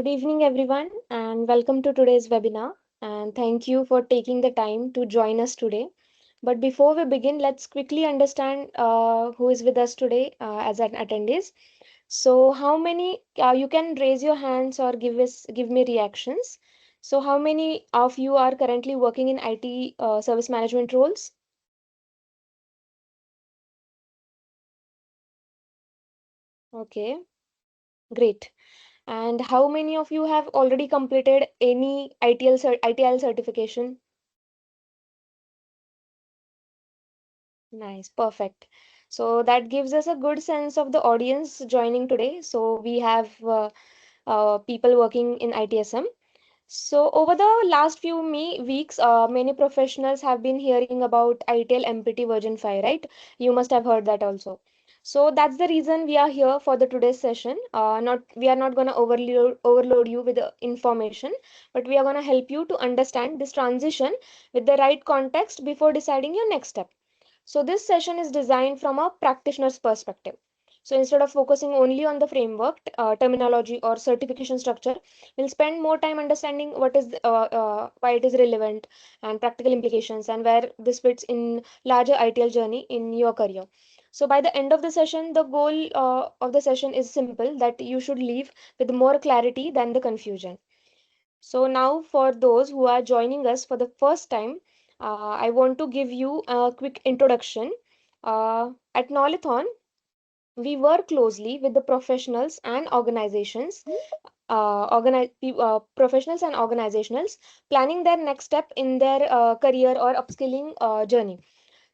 Good evening, everyone, and welcome to today's webinar. And thank you for taking the time to join us today. But before we begin, let's quickly understand who is with us today as an attendees. So, how many you can raise your hands or give me reactions. So, how many of you are currently working in IT service management roles? Okay, great. And how many of you have already completed any ITIL certification? Nice, perfect. So that gives us a good sense of the audience joining today. So we have people working in ITSM. So over the last few weeks, many professionals have been hearing about ITIL MPT version 5, right? You must have heard that also. So that's the reason we are here for the today's session. Not We are not going to overload you with the information, but we are going to help you to understand this transition with the right context before deciding your next step. So this session is designed from a practitioner's perspective. So instead of focusing only on the framework, terminology or certification structure, we'll spend more time understanding why it is relevant and practical implications and where this fits in larger ITL journey in your career. So by the end of the session, the goal of the session is simple, that you should leave with more clarity than the confusion. So now for those who are joining us for the first time, I want to give you a quick introduction. At Knowlathon, we work closely with the professionals and organizationals planning their next step in their career or upskilling journey.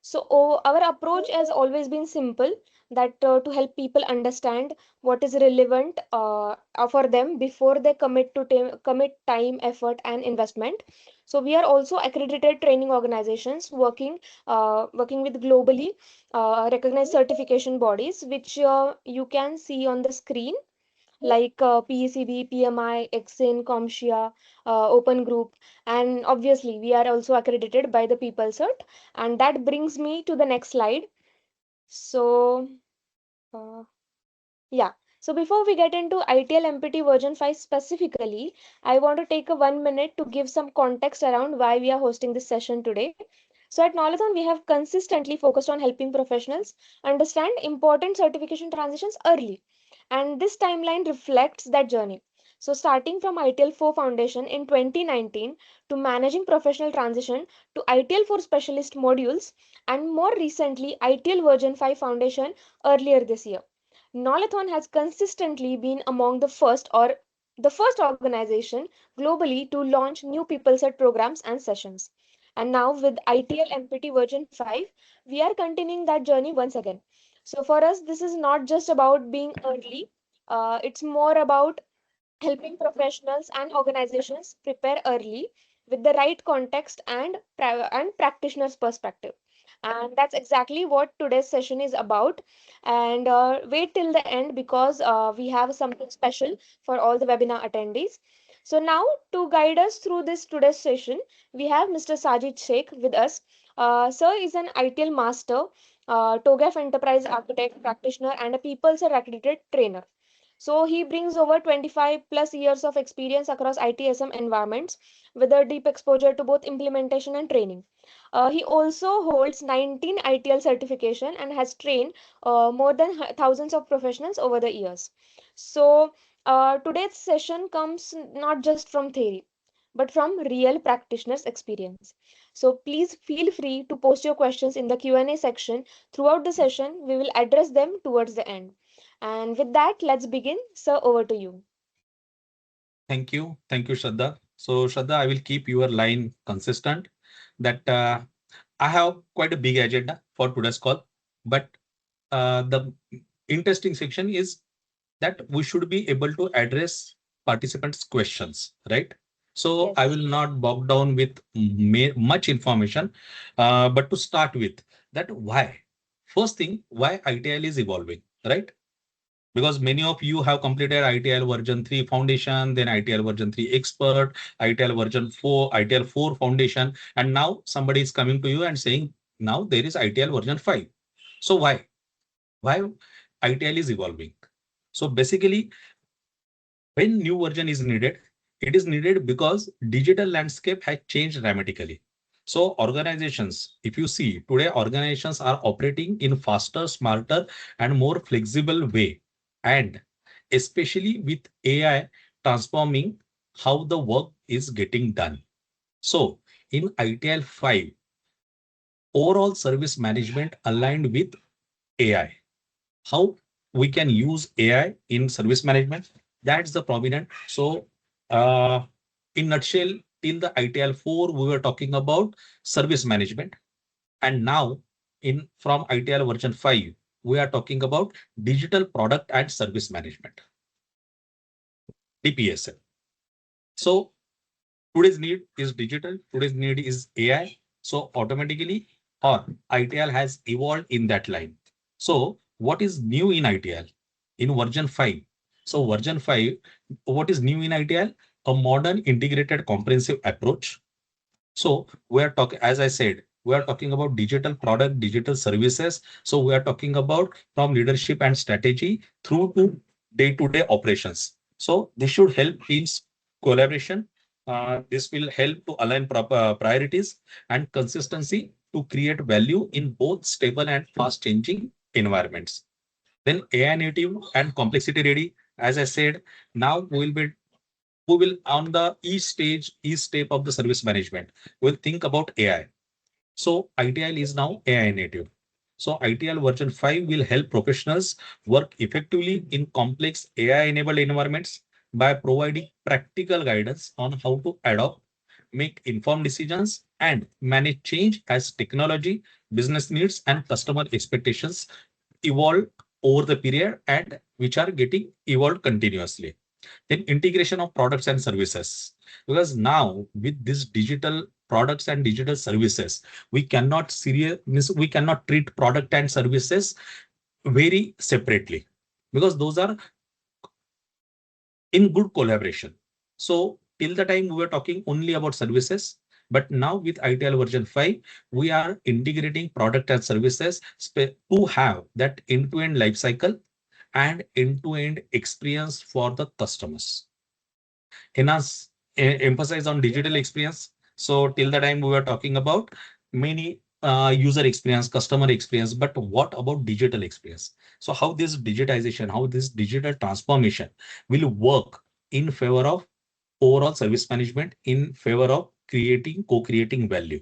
So our approach has always been simple, that to help people understand what is relevant for them before they commit time, effort, and investment. So we are also accredited training organizations working with globally recognized certification bodies, which you can see on the screen, like PECB, PMI, Exin, Comsia, Open Group, and obviously we are also accredited by the PeopleCert. And that brings me to the next slide. So, uh, yeah. So before we get into ITL MPT version 5 specifically, I want to take a 1 minute to give some context around why we are hosting this session today. So at Knowlathon, we have consistently focused on helping professionals understand important certification transitions early. And this timeline reflects that journey. So starting from ITL 4 Foundation in 2019 to managing professional transition to ITL 4 specialist modules, and more recently ITL version 5 Foundation earlier this year. Knowlathon has consistently been among the first organization globally to launch new PeopleCert programs and sessions. And now with ITL MPT version 5, we are continuing that journey once again. So for us, this is not just about being early, it's more about helping professionals and organizations prepare early with the right context and practitioners perspective. And that's exactly what today's session is about. And wait till the end, because we have something special for all the webinar attendees. So now, to guide us through this today's session, we have Mr. Sajid Sheikh with us. Sir is an ITIL master, TOGAF enterprise architect practitioner, and a PeopleCert accredited trainer. So he brings over 25 plus years of experience across ITSM environments with a deep exposure to both implementation and training. He also holds 19 ITL certification and has trained more than thousands of professionals over the years. So today's session comes not just from theory, but from real practitioners' experience. So please feel free to post your questions in the Q&A section throughout the session. We will address them towards the end. And with that, let's begin. Sir, over to you. Thank you. Thank you, Shraddha. So, Shraddha, I will keep your line consistent that I have quite a big agenda for today's call, but the interesting section is that we should be able to address participants' questions, right? So I Yes. will not bog down with much information, but to start with that why. First thing, why ITIL is evolving, right? Because many of you have completed ITIL version 3 foundation, then ITIL version 3 expert, ITIL version 4, ITIL 4 foundation, and now somebody is coming to you and saying, now there is ITIL version 5. So why? Why ITIL is evolving? So basically, When new version is needed, it is needed because digital landscape has changed dramatically. So organizations, if you see today, organizations are operating in faster, smarter, and more flexible way, and especially with AI transforming how the work is getting done. So in ITIL 5, overall service management aligned with AI. How we can use AI in service management? That's the prominent. So uh, in nutshell, till the ITIL 4, we were talking about service management. And now in from ITIL version 5, we are talking about digital product and service management, DPSM. So today's need is digital, today's need is AI. So automatically, or ITIL has evolved in that line. So what is new in ITIL in version 5? So version 5, what is new in ITIL? A modern integrated comprehensive approach. So we are talking, as I said, we are talking about digital product, digital services. So we are talking about from leadership and strategy through to day-to-day operations. So this should help teams collaboration. This will help to align proper priorities and consistency to create value in both stable and fast-changing environments. Then AI native and complexity ready. As I said, now we will on the each step of the service management, we'll think about AI. So ITIL is now AI native. So ITIL version 5 will help professionals work effectively in complex AI enabled environments by providing practical guidance on how to adopt, make informed decisions, and manage change as technology, business needs, and customer expectations evolve over the period, and which are getting evolved continuously. Then integration of products and services, because now with this digital products and digital services, we cannot means we cannot treat product and services very separately, because those are in good collaboration. So till the time we were talking only about services, but now with ITIL version 5, we are integrating product and services to have that end-to-end life cycle and end-to-end experience for the customers. Enhance, emphasize on digital experience. So till the time we were talking about many user experience, customer experience, but what about digital experience? So how this digitization, how this digital transformation will work in favor of overall service management, in favor of creating, co-creating value.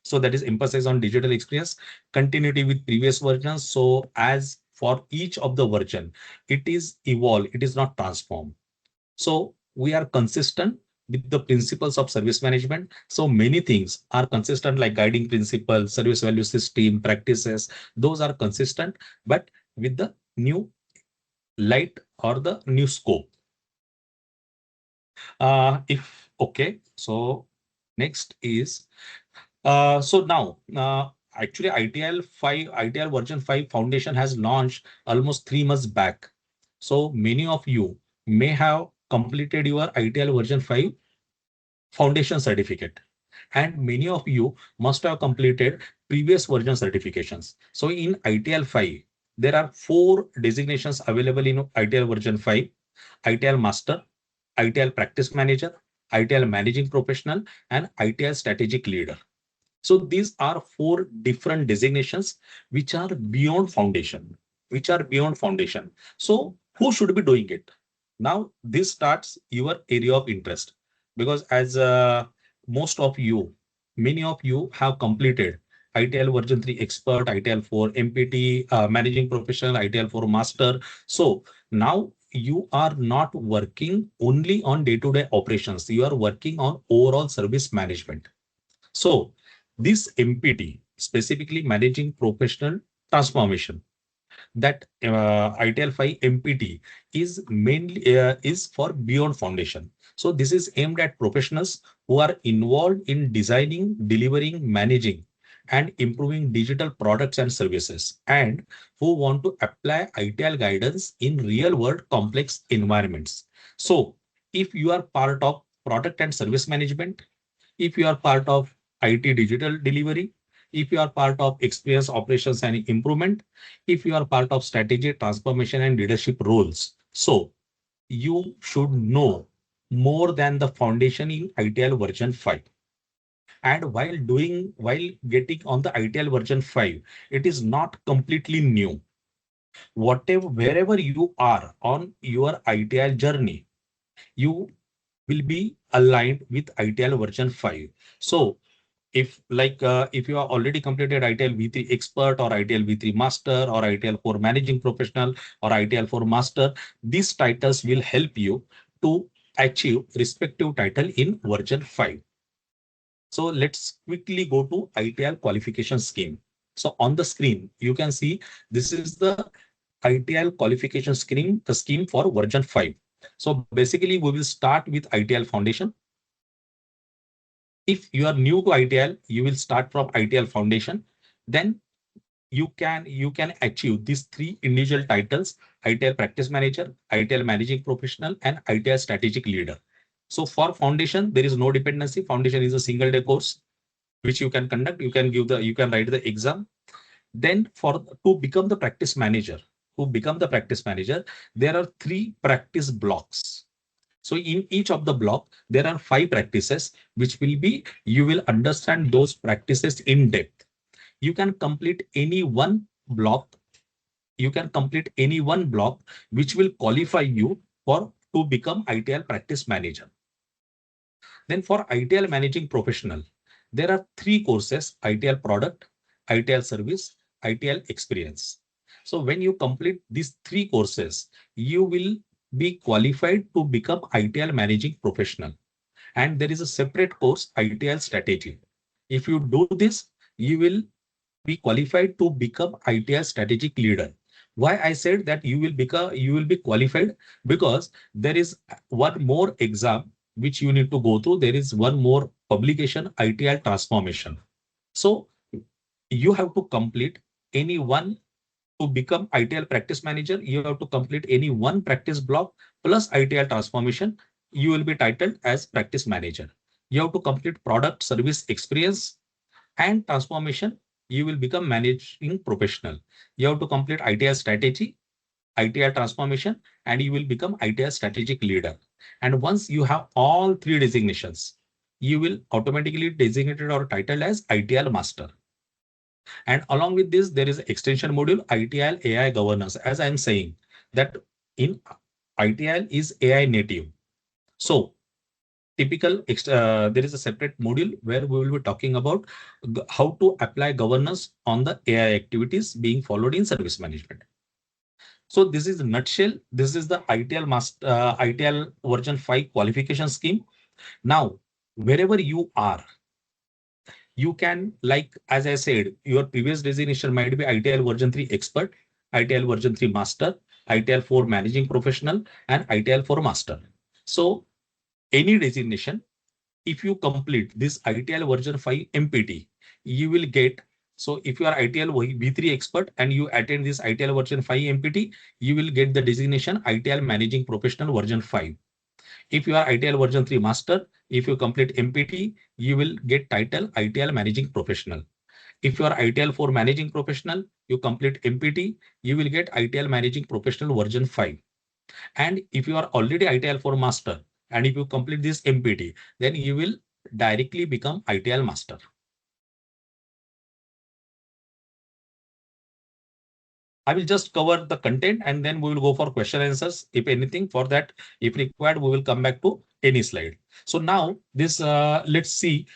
So that is emphasis on digital experience, continuity with previous versions. So as for each of the version, it is evolve, it is not transform. So we are consistent with the principles of service management. So many things are consistent, like guiding principles, service value system, practices, those are consistent, but with the new light or the new scope. If okay, so next is so now actually ITIL 5, ITIL version 5 foundation has launched almost 3 months back. So many of you may have completed your ITIL version 5 foundation certificate, and many of you must have completed previous version certifications. So in ITIL 5, there are 4 designations available in ITIL version 5: ITIL Master, ITIL Practice Manager, ITIL Managing Professional, and ITIL Strategic Leader. So these are 4 different designations which are beyond foundation, which are beyond foundation. So who should be doing it? Now this starts your area of interest, because as most of you, many of you have completed ITIL version 3 expert, ITIL 4 MPT, managing professional, ITIL 4 master. So now you are not working only on day-to-day operations. You are working on overall service management. So this MPT, specifically managing professional transformation, that ITIL 5 MPT is mainly is for beyond foundation. So this is aimed at professionals who are involved in designing, delivering, managing, and improving digital products and services, and who want to apply ITIL guidance in real world complex environments. So if you are part of product and service management, if you are part of IT digital delivery, if you are part of experience operations and improvement, if you are part of strategy transformation and leadership roles. So you should know more than the foundation in ITIL version 5. And while getting on the ITIL version 5, it is not completely new. Wherever you are on your ITIL journey, you will be aligned with ITIL version 5. So if you are already completed ITIL V3 expert or ITIL V3 master or ITIL 4 managing professional or ITIL 4 master, these titles will help you to achieve respective title in version 5. So let's quickly go to ITIL qualification scheme. So on the screen, you can see this is the ITIL qualification scheme, the scheme for version 5. So basically, we will start with ITIL foundation. If you are new to ITIL, you will start from ITIL foundation. Then you can achieve these three individual titles: ITIL practice manager, ITIL managing professional, and ITIL strategic leader. So for foundation, there is no dependency. Foundation is a single day course which you can conduct. You can write the exam. Then to become the practice manager, there are three practice blocks. So in each of the block, there are 5 practices, which will be, you will understand those practices in depth. You can complete any one block. You can complete any one block, which will qualify you to become ITIL practice manager. Then for ITIL managing professional, there are 3 courses: ITIL product, ITIL service, ITIL experience. So when you complete these 3 courses, you will be qualified to become ITIL managing professional. And there is a separate course, ITIL strategy. If you do this, you will be qualified to become ITIL strategic leader. Why I said that you will be qualified? Because there is one more exam which you need to go through. There is one more publication, ITIL transformation. So you have to complete any one. To become ITIL practice manager, you have to complete any one practice block plus ITIL transformation. You will be titled as practice manager. You have to complete product, service, experience, and transformation. You will become managing professional. You have to complete ITIL strategy, ITIL transformation, and you will become ITIL strategic leader. And once you have all 3 designations, you will automatically designated or titled as ITIL master. And along with this, there is extension module, ITIL AI governance. As I'm saying that in ITIL is AI native. So there is a separate module where we will be talking about how to apply governance on the AI activities being followed in service management. So this is in nutshell. This is the ITIL version 5 qualification scheme. Now, wherever you are, you can, like as I said, your previous designation might be ITIL version 3 expert, ITIL version 3 master, ITIL 4 managing professional, and ITIL 4 master. So any designation, if you complete this ITIL version 5 MPT, you will get. So if you are ITIL V3 expert and you attend this ITIL version 5 MPT, you will get the designation ITIL managing professional version 5. If you are ITIL version 3 master, if you complete MPT, you will get title ITIL managing professional. If you are ITIL 4 managing professional, you complete MPT, you will get ITIL managing professional version 5. And if you are already ITIL 4 master, and if you complete this MPT, then you will directly become ITIL master. I will just cover the content and then we will go for question answers. If anything for that, if required, we will come back to any slide. So now this, let's see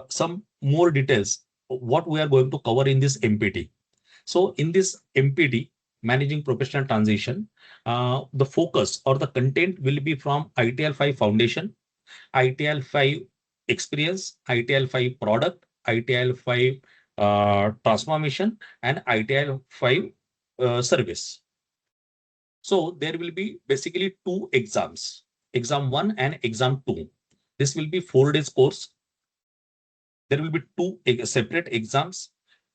some more details, what we are going to cover in this MPT. So in this MPT, managing professional transition, the focus or the content will be from ITIL 5 foundation, ITIL 5 experience, ITIL 5 product, ITIL 5 transformation, and ITIL 5 service. So there will be basically 2 exams, exam 1 and exam 2. This will be 4 days course. There will be 2 separate exams.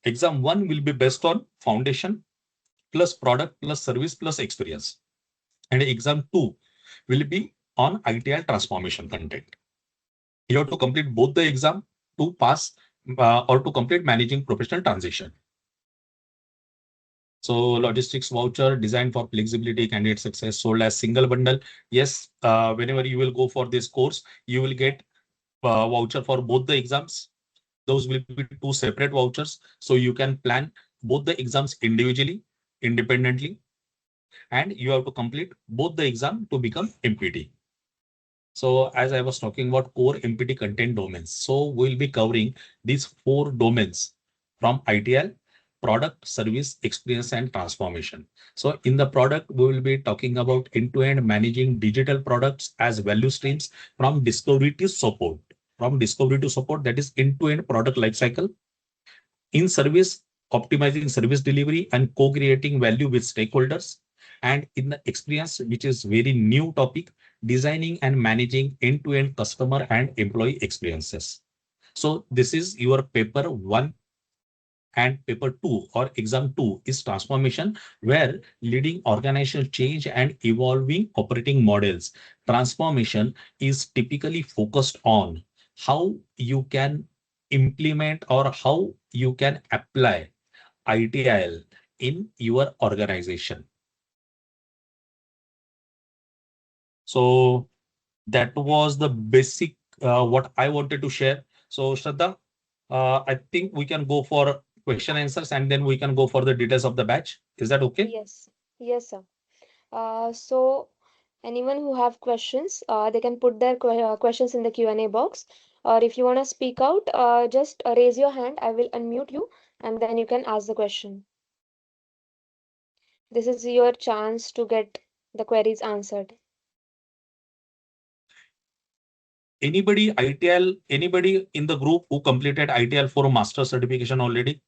Exam 1 will be based on foundation plus product plus service plus experience. And exam 2 will be on ITIL transformation content. You have to complete both the exam to pass or to complete managing professional transition. So logistics voucher designed for flexibility, candidate success, sold as single bundle. Yes, whenever you will go for this course, you will get voucher for both the exams. Those will be two separate vouchers. So you can plan both the exams individually, independently, and you have to complete both the exam to become MPT. So as I was talking about core MPT content domains, so we'll be covering these four domains from ITL, product, service, experience, and transformation. So in the product, we will be talking about end-to-end managing digital products as value streams from discovery to support. From discovery to support, that is end-to-end product lifecycle. In service, optimizing service delivery and co-creating value with stakeholders. And in the experience, which is very new topic, designing and managing end-to-end customer and employee experiences. So this is your paper one, and paper two or exam two is transformation, where leading organizational change and evolving operating models. Transformation is typically focused on how you can implement or how you can apply ITIL in your organization. So that was the basic what I wanted to share. So Shraddha, I think we can go for question answers and then we can go for the details of the batch. Is that okay? Yes, yes, sir. So anyone who have questions, they can put their questions in the Q&A box. Or if you want to speak out, just raise your hand. I will unmute you, and then you can ask the question. This is your chance to get the queries answered. Anybody ITL, anybody in the group who completed ITL for master certification already?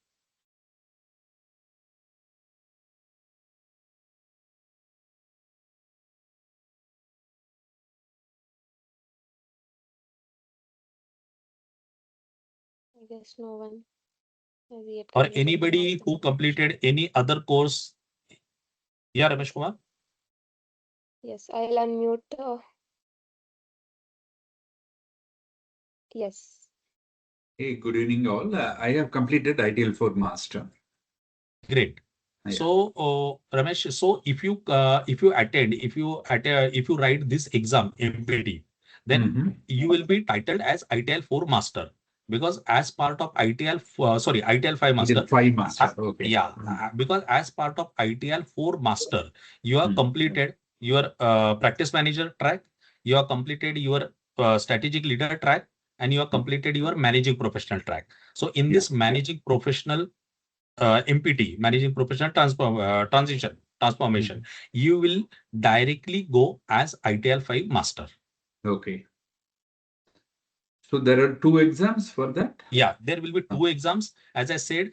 I guess no one has yet Or completed the anybody master who certification. completed any other course? Yeah, Ramesh Kumar. Yes, I'll unmute. Yes. Hey, good evening all. I have completed ITL 4 Master. Great. Yeah. So, Ramesh, so if you write this exam MPT, then you will be titled as ITL 4 Master, because as part of ITL, ITL 5 Master. ITL 5 Master. Okay. Yeah, because as part of ITL 4 Master, you have completed your practice manager track, you have completed your strategic leader track, and you have completed your managing professional track. So in this managing professional MPT, managing professional transformation, you will directly go as ITL 5 Master. Okay. So there are two exams for that? Yeah, there will be two exams. As I said,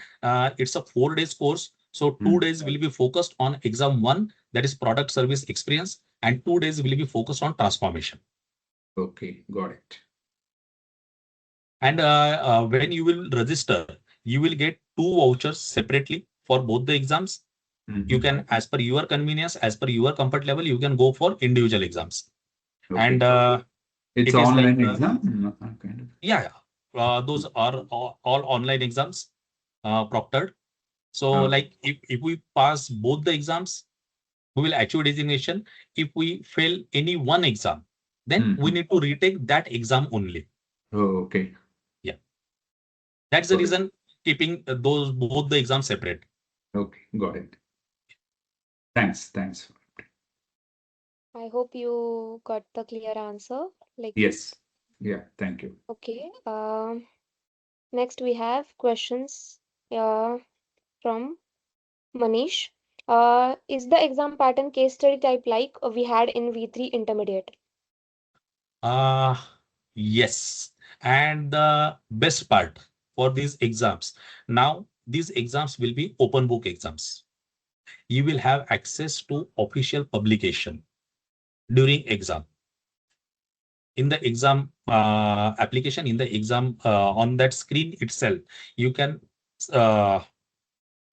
it's a 4 days course. So 2 days will be focused on exam one, that is product service experience, and 2 days will be focused on transformation. Okay, got it. And when you will register, you will get two vouchers separately for both the exams. You can, as per your convenience, as per your comfort level, you can go for individual exams. Okay. And it's it is online like, exam? Kind of. Yeah. Those are all online exams, proctored. So like if we pass both the exams, we will achieve designation. If we fail any one exam, then we need to retake that exam only. Oh, okay. Yeah. That's the reason keeping those both the exams separate. Okay, got it. Thanks. I hope you got the clear answer. Like, Yes. Yeah, thank you. okay. Next we have questions from Manish. Is the exam pattern case study type like we had in V3 intermediate? Yes. And the best part for these exams, now these exams will be open book exams. You will have access to official publication during exam. In the exam application, in the exam on that screen itself, you can uh,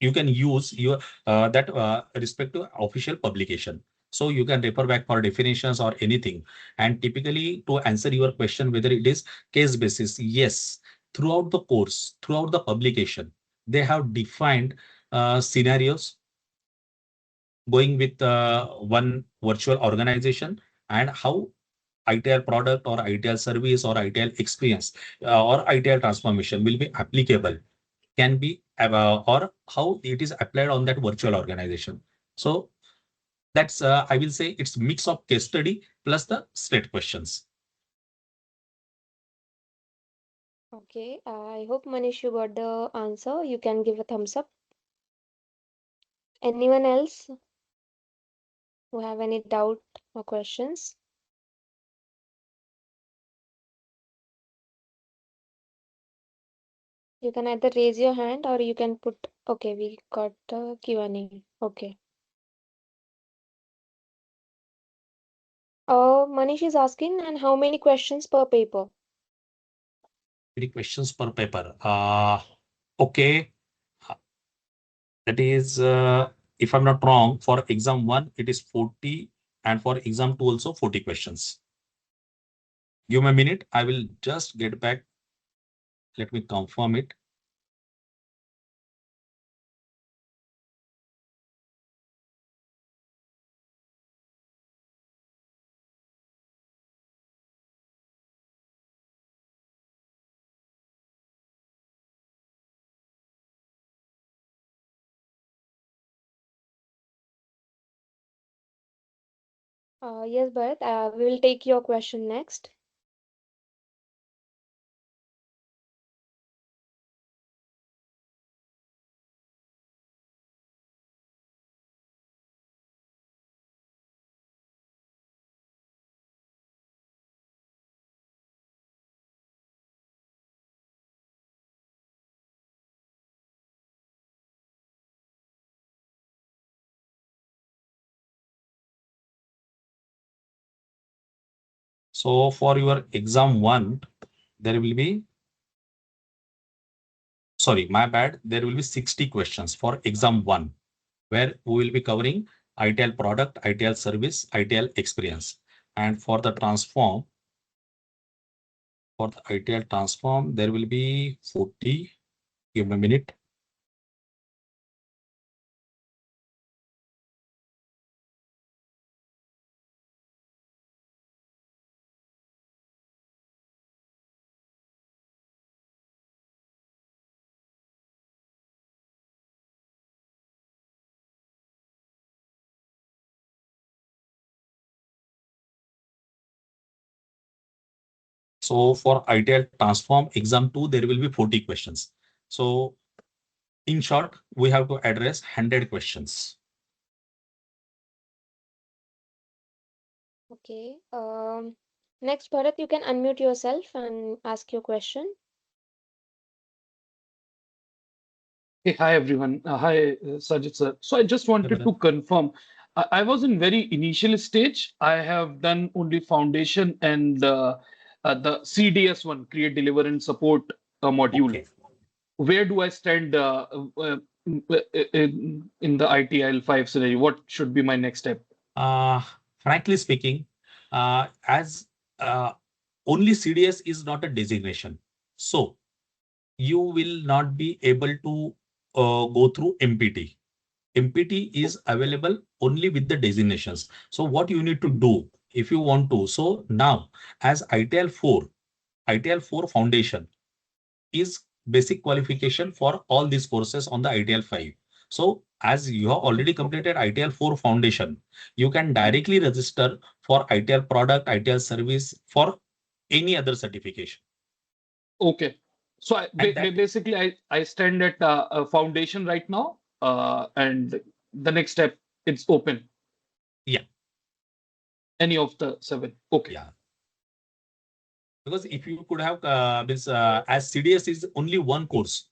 use your that respective official publication. So you can refer back for definitions or anything. And typically, to answer your question whether it is case basis, yes, throughout the course, throughout the publication, they have defined scenarios, going with one virtual organization, and how ITIL product or ITIL service or ITIL experience or ITIL transformation will be applicable, can be or how it is applied on that virtual organization. So that's I will say it's mix of case study plus the straight questions. Okay, I hope Manish you got the answer. You can give a thumbs up. Anyone else who have any doubt or questions? You can either raise your hand or you can put. Okay, we got the Q&A. Okay. Manish is asking, and how many questions per paper? 3 questions per paper. Okay, that is if I'm not wrong, for exam 1 it is 40, and for exam 2 also 40 questions. Give me a minute, I will just get back. Let me confirm it. Yes, Bharat, we will take your question next. So for your exam 1, there will be, sorry, my bad, there will be 60 questions for exam 1, where we will be covering ITIL product, ITIL service, ITIL experience. And for the transform, there will be 40. Give me a minute. So for ITIL transform exam 2, there will be 40 questions. So in short, we have to address 100 questions. Okay. Next, Bharat, you can unmute yourself and ask your question. Hey, hi everyone. Hi, Sajid sir. So I just wanted to confirm. I was in very initial stage. I have done only foundation and the CDS one, create, deliver, and support module. Okay. Where do I stand in the ITIL 5 scenario? What should be my next step? Frankly speaking, as only CDS is not a designation. So you will not be able to go through MPT. MPT is available only with the designations. So what you need to do if you want to. So now as ITIL 4 foundation is basic qualification for all these courses on the ITIL 5. So as you have already completed ITIL 4 foundation, you can directly register for ITIL product, ITIL service for any other certification. Okay. So That, basically, I stand at a foundation right now, and the next step, it's open. yeah, Any of the 7. Okay. yeah. Because if you could have as CDS is only one course.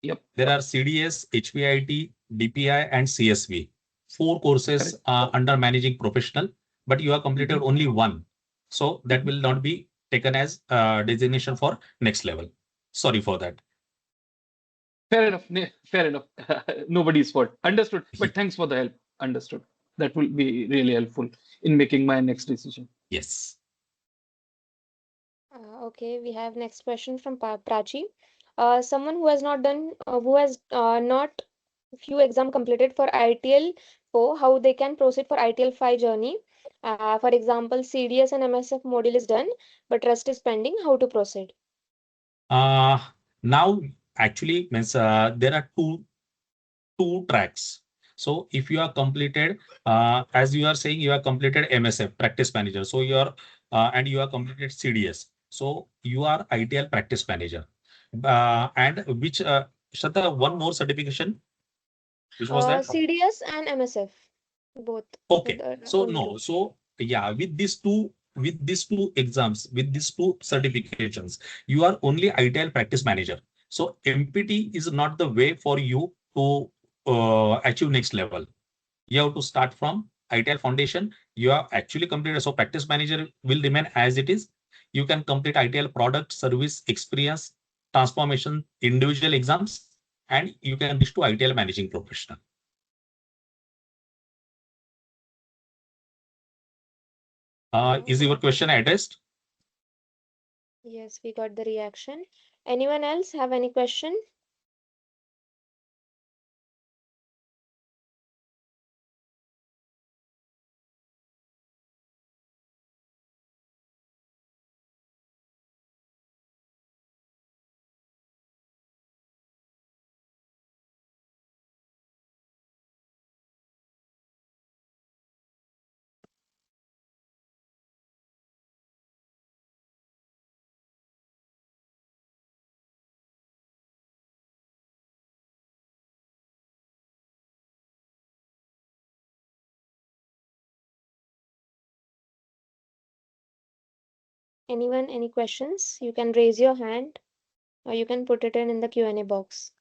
Yep. There are CDS, HPIT, DPI, and CSV. 4 courses under managing professional, but you have completed only one. So that will not be taken as designation for next level. Sorry for that. Fair enough. Fair enough. Nobody's fault. Understood. But thanks for the help. Understood. That will be really helpful in making my next decision. Yes. Okay, we have next question from Prachi. Someone who has not few exam completed for ITIL 4, how they can proceed for ITIL 5 journey. For example, CDS and MSF module is done, but rest is pending. How to proceed? Now actually means there are two tracks. So if you are completed, as you are saying, you are completed MSF practice manager. So you are and you are completed CDS. So you are ITIL practice manager. And which Shraddha, one more certification. Which was that? CDS and MSF, both. Okay. So Only no. two. So yeah, with these two exams, with these two certifications, you are only ITIL practice manager. So MPT is not the way for you to achieve next level. You have to start from ITIL foundation. You have actually completed. So practice manager will remain as it is. You can complete ITIL product, service, experience, transformation, individual exams, and you can reach to ITIL managing professional. Is your question addressed? Yes, we got the reaction. Anyone else have any question? Anyone, any questions? You can raise your hand or you can put it in the Q&A box.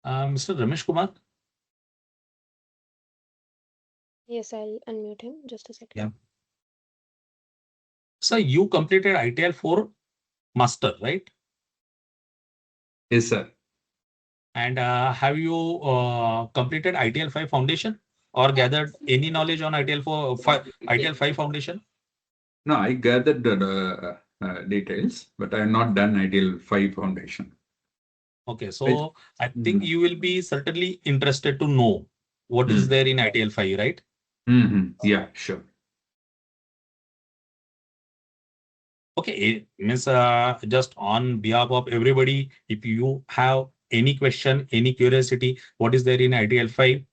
Mr. Ramesh Kumar. Yes, I'll unmute him. Just a second. Yeah. So you completed ITIL 4 master, right? Yes, sir. And have you completed ITIL 5 foundation or gathered any knowledge on ITIL 5 foundation? No, I gathered the details, but I have not done ITIL 5 foundation. Okay, so I think you will be certainly interested to know what is there in ITIL 5, right? Yeah, sure. Okay, it means just on behalf of everybody, if you have any question, any curiosity, what is there in ITIL 5?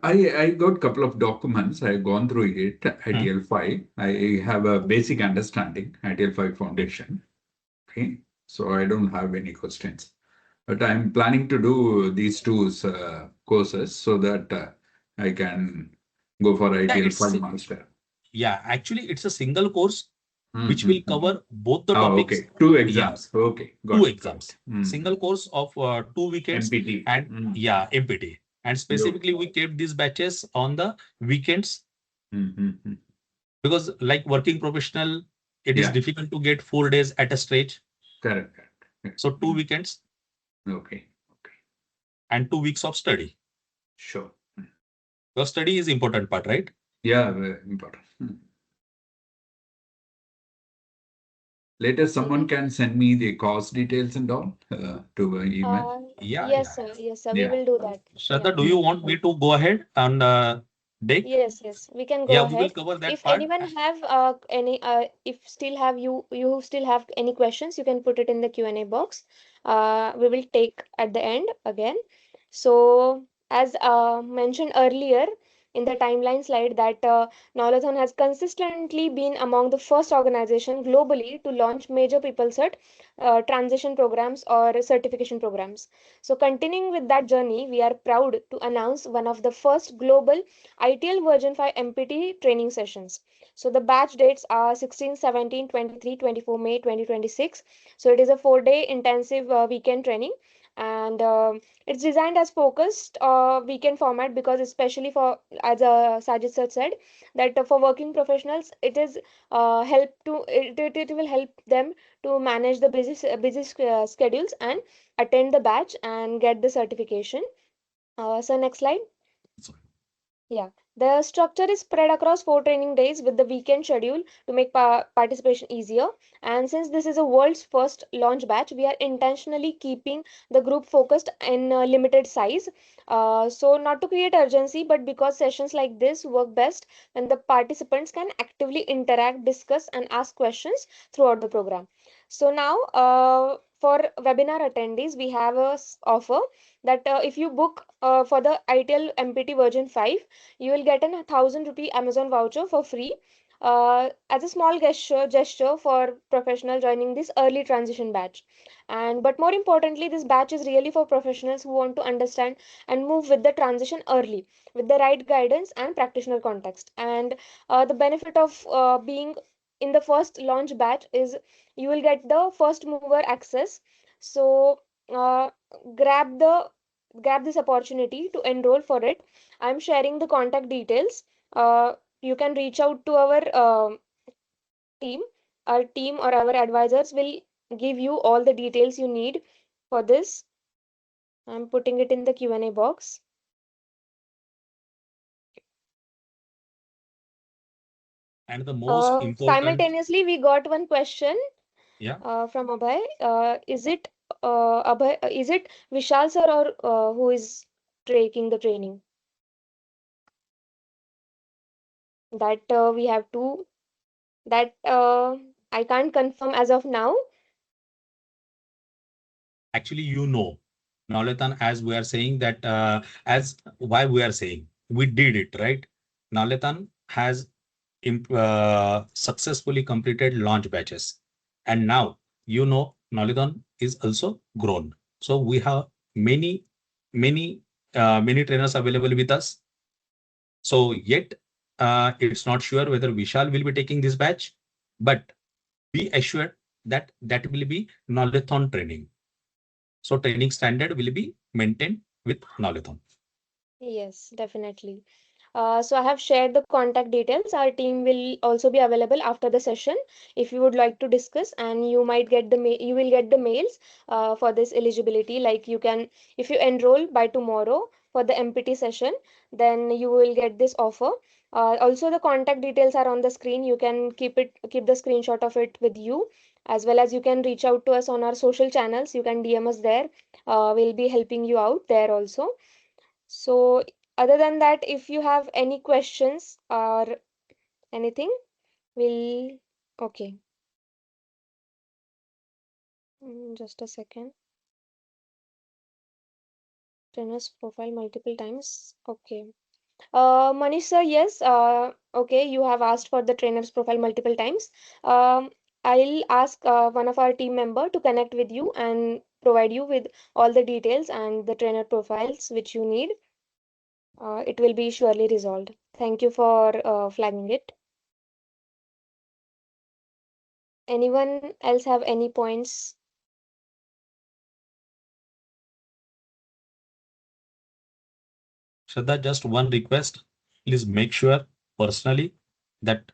I got a couple of documents. I've gone through it. ITIL 5. I have a basic understanding. ITIL 5 foundation. Okay, so I don't have any questions. But I'm planning to do these two courses so that I can go for ITIL 5 master. Yeah, actually, it's a single course which will cover both the topics. Okay, two exams. Yeah. Okay, got two it, exams. Single course of 2 weekends. MPT. And yeah, MPT. And specifically, we kept these batches on the weekends because, like working professional, it is difficult to get 4 days at a stretch. Correct. So 2 weekends. Okay. And 2 weeks of study. Sure. Your study is important part, right? Yeah, very important. Later, someone can send me the course details and all to email. Yes, sir. Yes, sir. We will do that. Shraddha, do you want me to go ahead and take? Yes. We can go Yeah, ahead. we will cover that If part. anyone have if still have you still have any questions, you can put it in the Q&A box. We will take at the end again. So as mentioned earlier in the timeline slide that Knowlathon has consistently been among the first organization globally to launch major PeopleCert transition programs or certification programs. So continuing with that journey, we are proud to announce one of the first global ITIL version 5 MPT training sessions. So the batch dates are 16, 17, 23, 24 May 2026. So it is a 4-day intensive weekend training, and it's designed as focused weekend format because especially for, as Sajid sir said, that for working professionals it is it will help them to manage the busy schedules and attend the batch and get the certification. So next slide. Yeah. The structure is spread across 4 training days with the weekend schedule to make participation easier. And since this is a world's first launch batch, we are intentionally keeping the group focused in a limited size. So not to create urgency, but because sessions like this work best when the participants can actively interact, discuss, and ask questions throughout the program. So now, for webinar attendees, we have a offer that if you book for the ITIL MPT version 5, you will get an 1,000 rupee Amazon voucher for free as a small gesture for professional joining this early transition batch. And but more importantly, this batch is really for professionals who want to understand and move with the transition early with the right guidance and practitioner context. And the benefit of being in the first launch batch is you will get the first mover access. So uh, grab the grab this opportunity to enroll for it. I'm sharing the contact details. You can reach out to team. Our team or our advisors will give you all the details you need for this. I'm putting it in the Q&A box. And the most important, Simultaneously, we got one question yeah, from Abhay. Is it Abhay? Is it Vishal sir or who is taking the training? That we have to. That I can't confirm as of now. actually, Knowlathon, as we are saying that, as why we are saying we did it, right? Knowlathon has successfully completed launch batches, and now Knowlathon is also grown. So we have many trainers available with us. So yet it's not sure whether Vishal will be taking this batch, but be assured that that will be Knowlathon training. So training standard will be maintained with Knowlathon. Yes, definitely. So I have shared the contact details. Our team will also be available after the session if you would like to discuss, and you might get the you will get the mails for this eligibility. Like you can, if you enroll by tomorrow for the MPT session, then you will get this offer. Also, the contact details are on the screen. You can keep the screenshot of it with you, as well as you can reach out to us on our social channels. You can DM us there. We'll be helping you out there also. So other than that, if you have any questions or anything, we'll okay. Just a second. Trainer's profile multiple times. Okay. Manish sir, yes. Okay, you have asked for the trainer's profile multiple times. I'll ask one of our team member to connect with you and provide you with all the details and the trainer profiles which you need. It will be surely resolved. Thank you for flagging it. Anyone else have any points? Shraddha, just one request. Please make sure personally that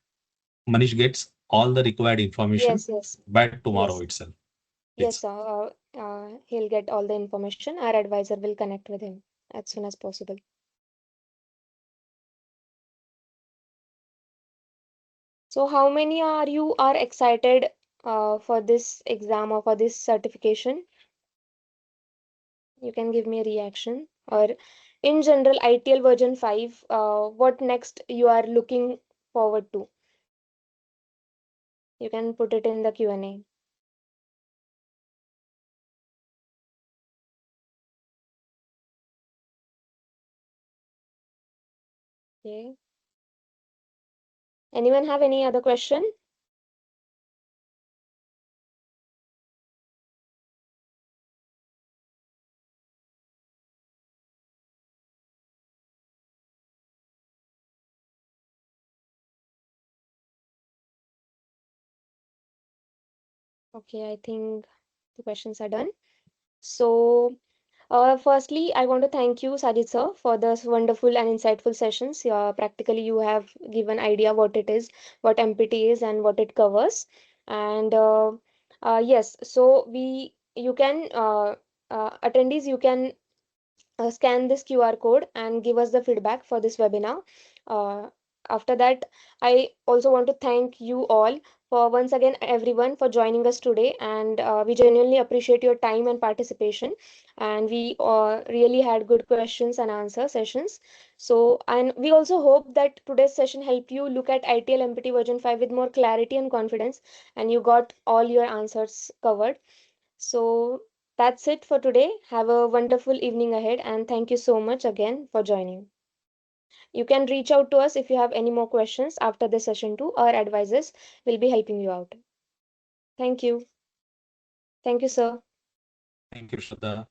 Manish gets all the required information Yes, yes, by tomorrow yes, itself. yes, Please. sir. He'll get all the information. Our advisor will connect with him as soon as possible. So, how many are excited for this exam or for this certification? You can give me a reaction. Or in general, ITL version 5, what next you are looking forward to? You can put it in the Q&A. Okay. Anyone have any other question? Okay, I think the questions are done. So, firstly, I want to thank you, Sajid sir, for this wonderful and insightful sessions. Practically, you have given idea what it is, what MPT is, and what it covers. And yes, so you can attendees, you can scan this QR code and give us the feedback for this webinar. Uh, After that, I also want to thank you all for once again everyone for joining us today, and we genuinely appreciate your time and participation. And we really had good questions and answer sessions. So, and we also hope that today's session helped you look at ITL MPT version 5 with more clarity and confidence, and you got all your answers covered. So that's it for today. Have a wonderful evening ahead, and thank you so much again for joining. You can reach out to us if you have any more questions after the session too. Our advisors will be helping you out. Thank you. Thank you, sir. Thank you, Shraddha.